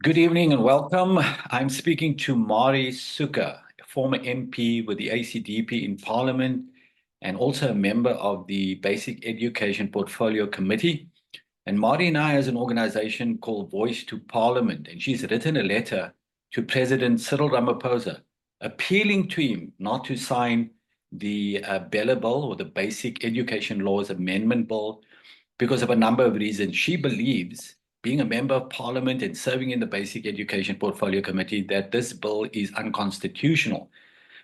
Good evening and welcome. I'm speaking to Marie Suker, a former MP with the ACDP in Parliament and also a member of the Basic Education Portfolio Committee. And Marie and I has an organization called Voice to Parliament, and she's written a letter to President Cyril Ramaphosa appealing to him not to sign the BELA Bill, or the Basic Education Laws Amendment Bill, because of a number of reasons. She believes, being a member of Parliament and serving in the Basic Education Portfolio Committee, that this bill is unconstitutional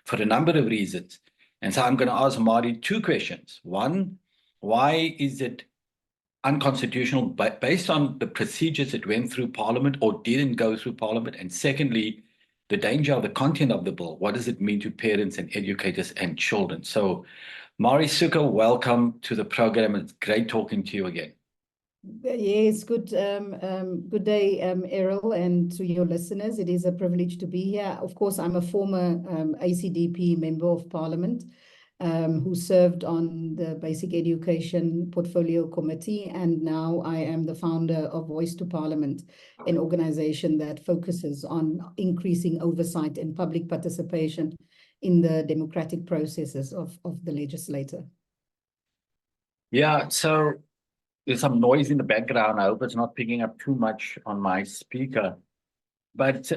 for a number of reasons. And so I'm going to ask Marie two questions. One, why is it unconstitutional based on the procedures that went through Parliament or didn't go through Parliament? And secondly, the danger of the content of the bill. What does it mean to parents and educators and children? So Marie Suker, welcome to the program. It's great talking to you again. Yes, good day, Errol, and to your listeners. It is a privilege to be here. Of course, I'm a former ACDP member of Parliament who served on the Basic Education Portfolio Committee, and now I am the founder of Voice to Parliament, an organization that focuses on increasing oversight and public participation in the democratic processes of the legislator. Yeah, so there's some noise in the background. I hope it's not picking up too much on my speaker. But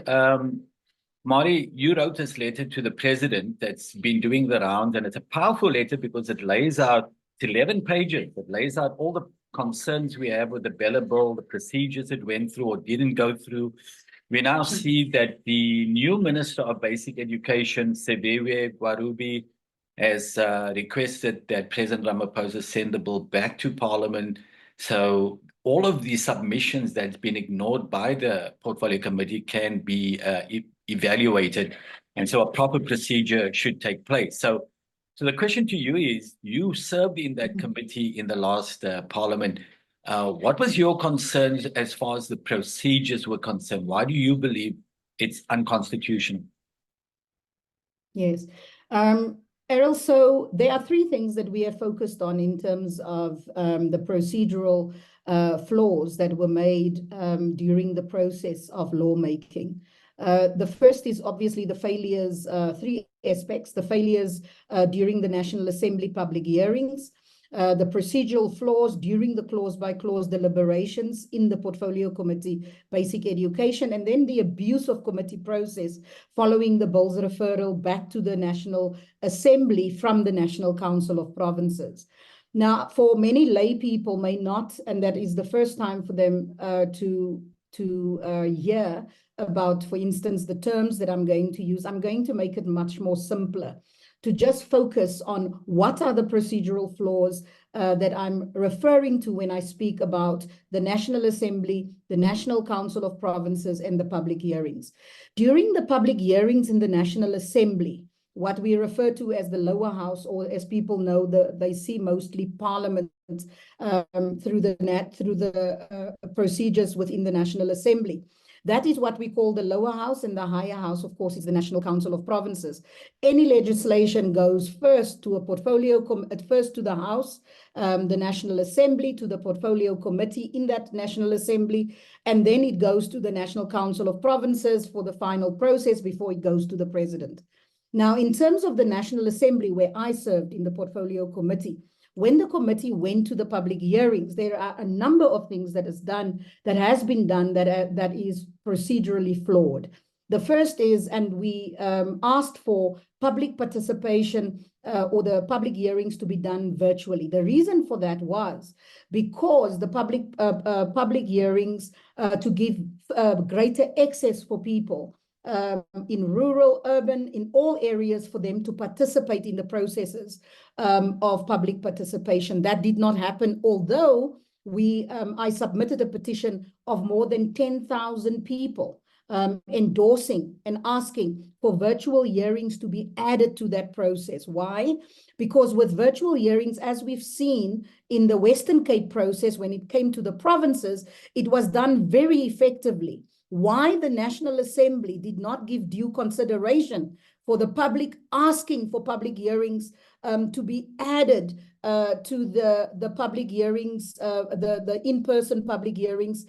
Marie, you wrote this letter to the president that's been doing the rounds, and it's a powerful letter because it lays out, it's 11 pages. It lays out all the concerns we have with the BELA Bill, the procedures it went through or didn't go through. We now see that the new Minister of Basic Education, Sebewe Gwarubi, has requested that President Ramaphosa send the bill back to Parliament. So all of the submissions that's been ignored by the Portfolio Committee can be evaluated. And so a proper procedure should take place. So the question to you is, you served in that committee in the last Parliament. What was your concerns as far as the procedures were concerned? Why do you believe it's unconstitutional? Yes. Errol, so there are three things that we are focused on in terms of the procedural flaws that were made during the process of lawmaking. The first is obviously the failures, three aspects: the failures during the National Assembly public hearings, the procedural flaws during the clause-by-clause deliberations in the Portfolio Committee Basic Education, and then the abuse of committee process following the bill's referral back to the National Assembly from the National Council of Provinces. Now, for many lay people may not, and that is the first time for them to hear about, for instance, the terms that I'm going to use. I'm going to make it much more simpler, to just focus on what are the procedural flaws that I'm referring to when I speak about the National Assembly, the National Council of Provinces, and the public hearings. During the public hearings in the National Assembly, what we refer to as the lower house, or as people know, they see mostly Parliament through the procedures within the National Assembly. That is what we call the lower house, and the higher house, of course, is the National Council of Provinces. Any legislation goes first to a portfolio, first to the House, the National Assembly, to the Portfolio Committee in that National Assembly, and then it goes to the National Council of Provinces for the final process before it goes to the President. Now, in terms of the National Assembly, where I served in the Portfolio Committee, when the committee went to the public hearings, there are a number of things that has been done that is procedurally flawed. The first is, and we asked for public participation or the public hearings to be done virtually. The reason for that was because the public hearings to give greater access for people in rural, urban, in all areas, for them to participate in the processes of public participation. That did not happen, although I submitted a petition of more than 10,000 people endorsing and asking for virtual hearings to be added to that process. Why? Because with virtual hearings, as we've seen in the Western Cape process, when it came to the provinces, it was done very effectively. Why the National Assembly did not give due consideration for the public asking for public hearings to be added to the public hearings, the in-person public hearings,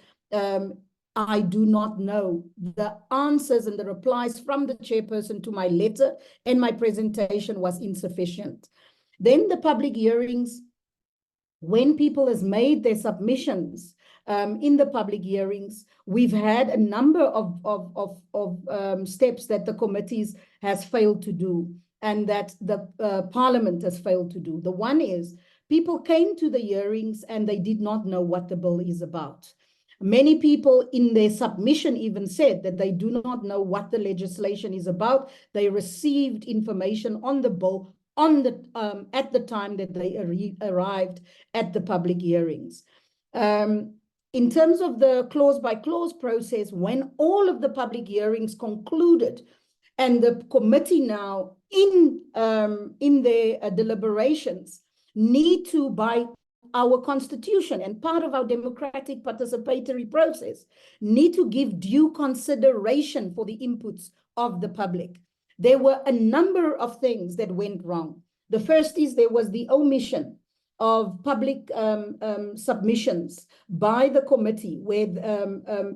I do not know. The answers and the replies from the chairperson to my letter and my presentation was insufficient. Then the public hearings, when people has made their submissions in the public hearings, we've had a number of steps that the committees has failed to do and that the parliament has failed to do. The one is people came to the hearings and they did not know what the bill is about. Many people in their submission even said that they do not know what the legislation is about. They received information on the bill at the time that they arrived at the public hearings. In terms of the clause by clause process, when all of the public hearings concluded and the committee now in their deliberations need to, by our constitution and part of our democratic participatory process, need to give due consideration for the inputs of the public. There were a number of things that went wrong. The first is there was the omission of public submissions by the committee where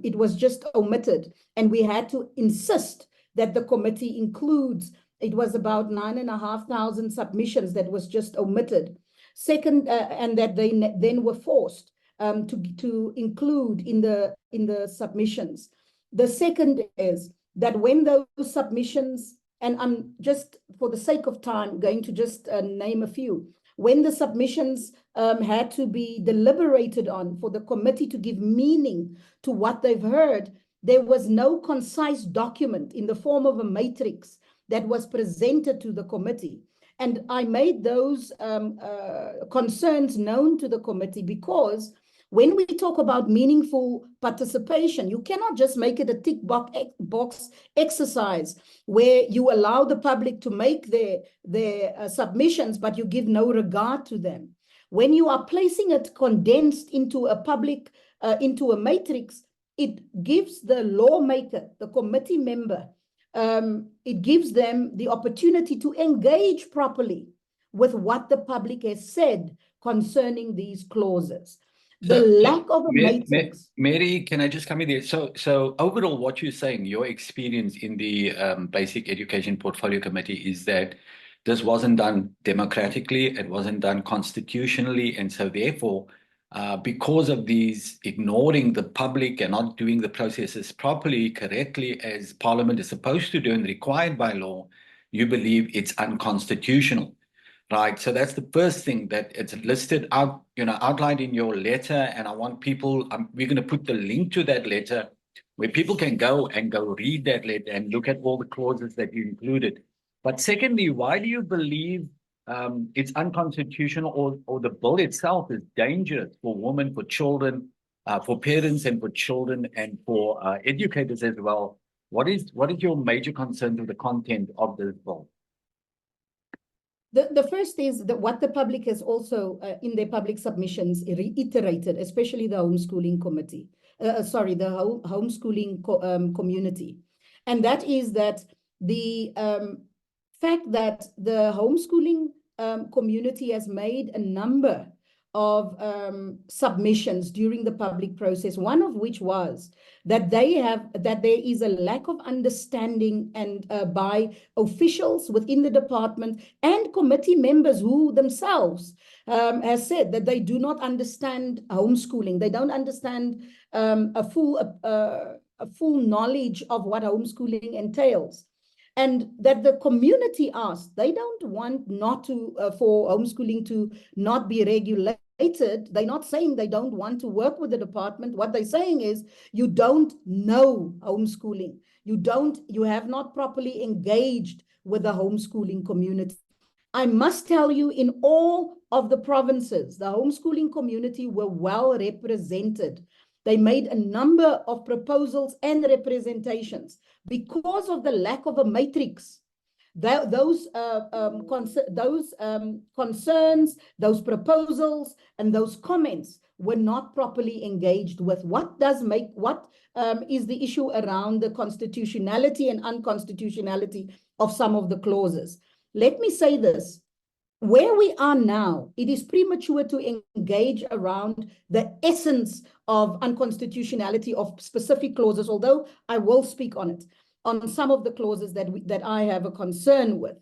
it was just omitted, and we had to insist that the committee includes, it was about 9,500 submissions that was just omitted. Second, and that they then were forced to include in the submissions. The second is that when those submissions, and I'm just for the sake of time going to just name a few, when the submissions had to be deliberated on for the committee to give meaning to what they've heard, there was no concise document in the form of a matrix that was presented to the committee. And I made those concerns known to the committee because when we talk about meaningful participation, you cannot just make it a tick box exercise where you allow the public to make their submissions, but you give no regard to them. When you are placing it condensed into a public, into a matrix, it gives the lawmaker, the committee member, it gives them the opportunity to engage properly with what the public has said concerning these clauses. The lack of a matrix. Mary, can I just come in there? So overall, what you're saying, your experience in the Basic Education Portfolio Committee is that this wasn't done democratically, it wasn't done constitutionally, and so therefore, because of these ignoring the public and not doing the processes properly, correctly, as Parliament is supposed to do and required by law, you believe it's unconstitutional, right? So that's the first thing that it's listed out, outlined in your letter. And I want people, we're going to put the link to that letter where people can go read that letter and look at all the clauses that you included. But secondly, why do you believe it's unconstitutional or the bill itself is dangerous for women, for children, for parents and for children and for educators as well? What is your major concern with the content of this bill? The first is that what the public has also in their public submissions reiterated, especially the homeschooling committee, the homeschooling community. And that is that the fact that the homeschooling community has made a number of submissions during the public process, one of which was that there is a lack of understanding and by officials within the department and committee members who themselves has said that they do not understand homeschooling. They don't understand a full knowledge of what homeschooling entails. And that the community asked, they don't want for homeschooling to not be regulated. They're not saying they don't want to work with the department. What they're saying is you don't know homeschooling. You have not properly engaged with the homeschooling community. I must tell you, in all of the provinces, the homeschooling community were well represented. They made a number of proposals and representations. Because of the lack of a matrix, those concerns, those proposals, and those comments were not properly engaged with. What is the issue around the constitutionality and unconstitutionality of some of the clauses? Let me say this. Where we are now, it is premature to engage around the essence of unconstitutionality of specific clauses, although I will speak on it, on some of the clauses that I have a concern with.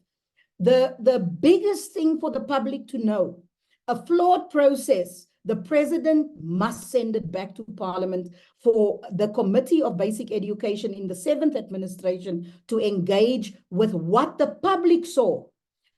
The biggest thing for the public to know, a flawed process, the president must send it back to Parliament for the Committee of Basic Education in the 7th administration to engage with what the public saw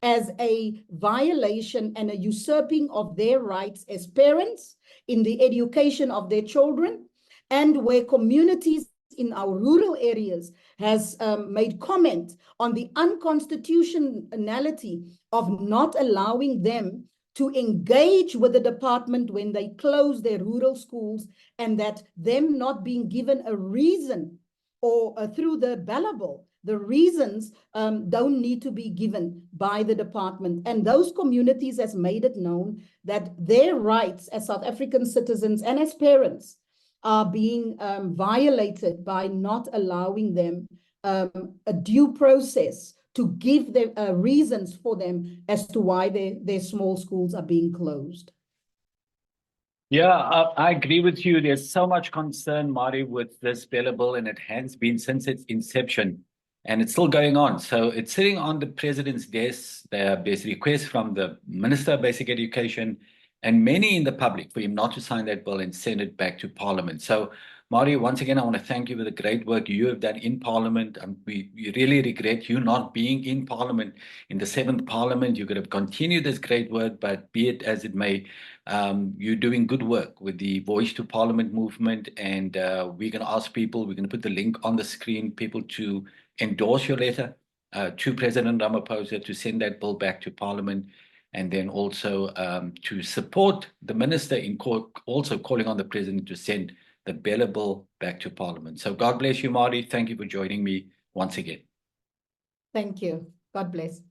as a violation and a usurping of their rights as parents in the education of their children, and where communities in our rural areas has made comment on the unconstitutionality of not allowing them to engage with the department when they close their rural schools, and that them not being given a reason or through the BELA Bill, the reasons don't need to be given by the department. And those communities has made it known that their rights as South African citizens and as parents are being violated by not allowing them a due process to give them reasons for them as to why their small schools are being closed. Yeah, I agree with you. There's so much concern, Marie, with this BELA Bill, and it has been since its inception, and it's still going on. So it's sitting on the president's desk. There's requests from the Minister of Basic Education and many in the public for him not to sign that bill and send it back to Parliament. So, Marie, once again, I want to thank you for the great work you have done in Parliament. We really regret you not being in Parliament in the 7th Parliament. You could have continued this great work, but be it as it may, you're doing good work with the Voice to Parliament movement, and we're going to ask people, we're going to put the link on the screen, people to endorse your letter to President Ramaphosa to send that bill back to Parliament, and then also to support the minister in also calling on the president to send the BELA Bill back to Parliament. So God bless you, Marie. Thank you for joining me once again. Thank you. God bless.